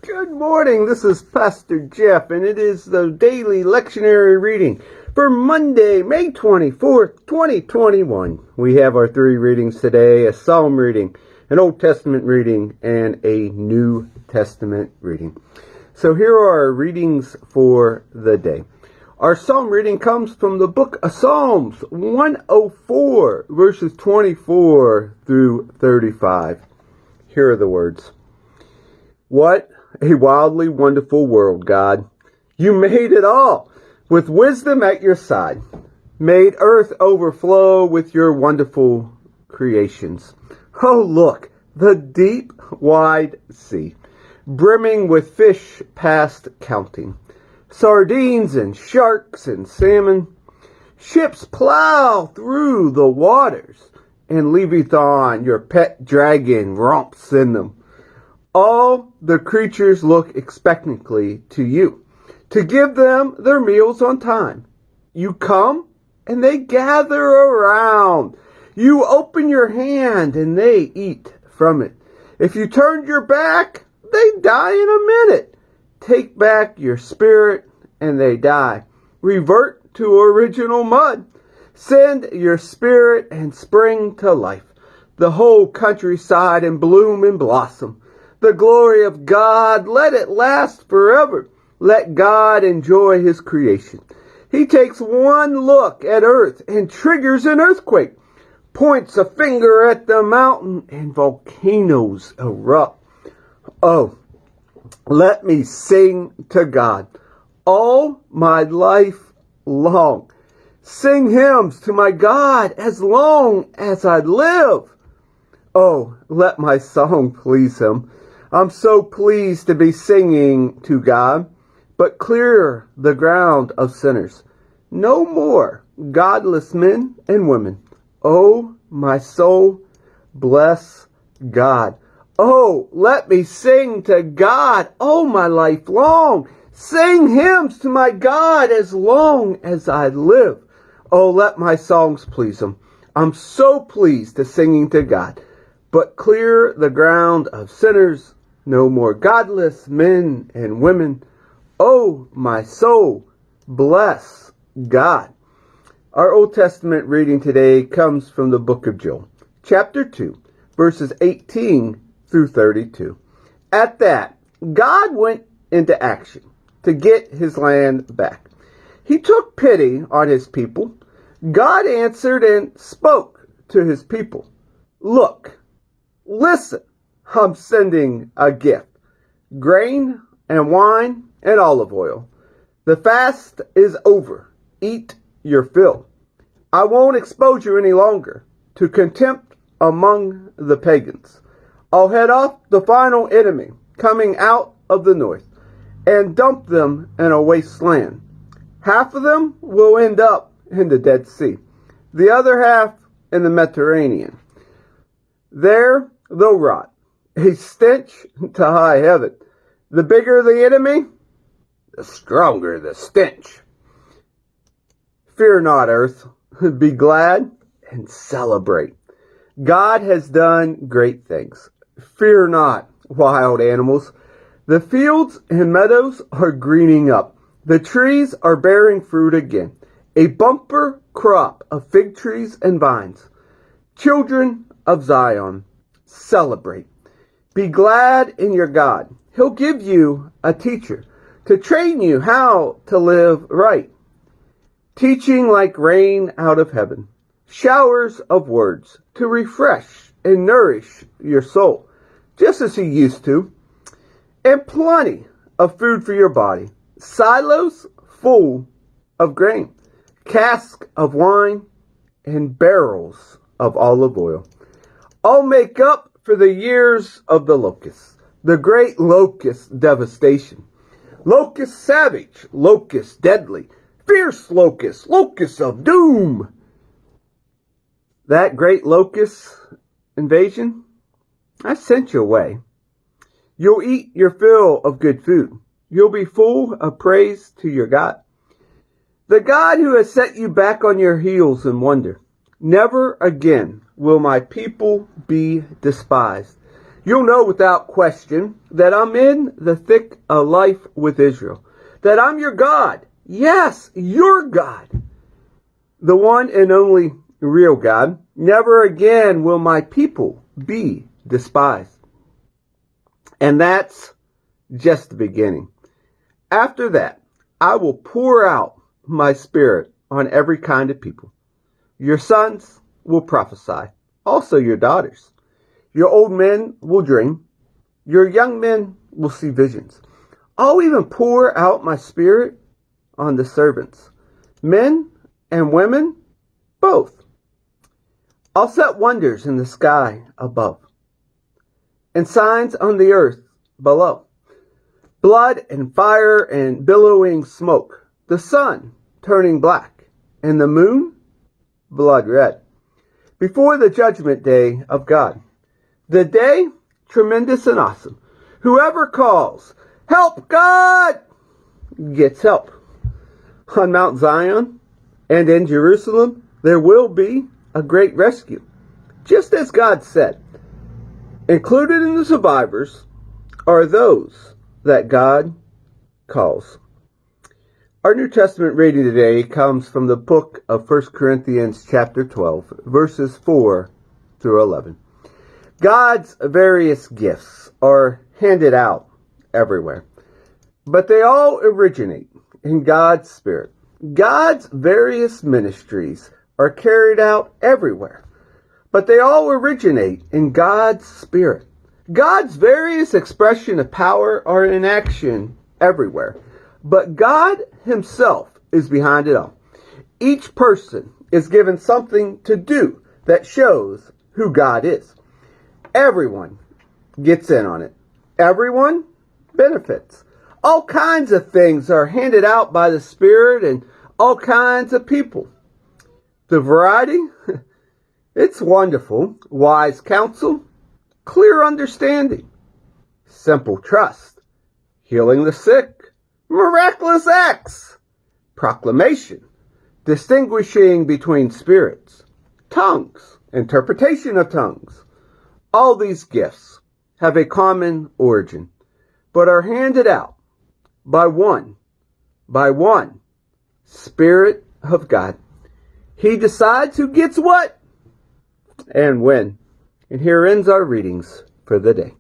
Good morning, this is Pastor Jeff, and it is the daily lectionary reading for Monday, May 24th, 2021. We have our three readings today: a Psalm reading, an Old Testament reading, and a New Testament reading. So here are our readings for the day. Our Psalm reading comes from the book of Psalms 104, verses 24 through 35. Here are the words. What a wildly wonderful world, God. You made it all with wisdom at your side. Made earth overflow with your wonderful creations. Oh, look, the deep, wide sea, brimming with fish past counting. Sardines and sharks and salmon. Ships plow through the waters, and Leviathan, your pet dragon, romps in them. All the creatures look expectantly to you to give them their meals on time. You come and they gather around. You open your hand and they eat from it. If you turned your back, they die in a minute. Take back your spirit and they die. Revert to original mud. Send your spirit and spring to life. The whole countryside in bloom and blossom. The glory of God, let it last forever. Let God enjoy his creation. He takes one look at earth and triggers an earthquake, points a finger at the mountain, and volcanoes erupt. Oh, let me sing to God all my life long. Sing hymns to my God as long as I live. Oh, let my song please him. I'm so pleased to be singing to God, but clear the ground of sinners. No more godless men and women. Oh, my soul, bless God. Oh, let me sing to God all my life long. Sing hymns to my God as long as I live. Oh, let my songs please him. I'm so pleased to singing to God, but clear the ground of sinners. No more godless men and women. Oh, my soul, bless God. Our Old Testament reading today comes from the book of Joel, chapter 2, verses 18 through 32. At that, God went into action to get his land back. He took pity on his people. God answered and spoke to his people. Look, listen. I'm sending a gift, grain and wine and olive oil. The fast is over. Eat your fill. I won't expose you any longer to contempt among the pagans. I'll head off the final enemy coming out of the north and dump them in a wasteland. Half of them will end up in the Dead Sea, the other half in the Mediterranean. There they'll rot. A stench to high heaven. The bigger the enemy, the stronger the stench. Fear not, earth. Be glad and celebrate. God has done great things. Fear not, wild animals. The fields and meadows are greening up. The trees are bearing fruit again. A bumper crop of fig trees and vines. Children of Zion, celebrate. Be glad in your God. He'll give you a teacher to train you how to live right. Teaching like rain out of heaven. Showers of words to refresh and nourish your soul, just as he used to. And plenty of food for your body. Silos full of grain. Casks of wine and barrels of olive oil. I'll make up for the years of the locust, the great locust devastation. Locust savage, locust deadly, fierce locust, locust of doom. That great locust invasion, I sent you away. You'll eat your fill of good food. You'll be full of praise to your God. The God who has set you back on your heels in wonder. Never again will my people be despised. You'll know without question that I'm in the thick of life with Israel. That I'm your God. Yes, your God. The one and only real God. Never again will my people be despised. And that's just the beginning. After that, I will pour out my spirit on every kind of people. Your sons will prophesy, also your daughters. Your old men will dream. Your young men will see visions. I'll even pour out my spirit on the servants, men and women, both. I'll set wonders in the sky above and signs on the earth below. Blood and fire and billowing smoke, the sun turning black and the moon blood red. Before the judgment day of God, the day tremendous and awesome. Whoever calls, help God, gets help. On Mount Zion and in Jerusalem, there will be a great rescue. Just as God said, included in the survivors are those that God calls. Our New Testament reading today comes from the book of 1 Corinthians chapter 12, verses 4 through 11. God's various gifts are handed out everywhere, but they all originate in God's Spirit. God's various ministries are carried out everywhere, but they all originate in God's Spirit. God's various expression of power are in action everywhere, but God Himself is behind it all. Each person is given something to do that shows who God is. Everyone gets in on it. Everyone benefits. All kinds of things are handed out by the Spirit and all kinds of people. The variety, it's wonderful. Wise counsel, clear understanding, simple trust, healing the sick, miraculous acts, proclamation, distinguishing between spirits, tongues, interpretation of tongues. All these gifts have a common origin, but are handed out by one Spirit of God. He decides who gets what and when. And here ends our readings for the day.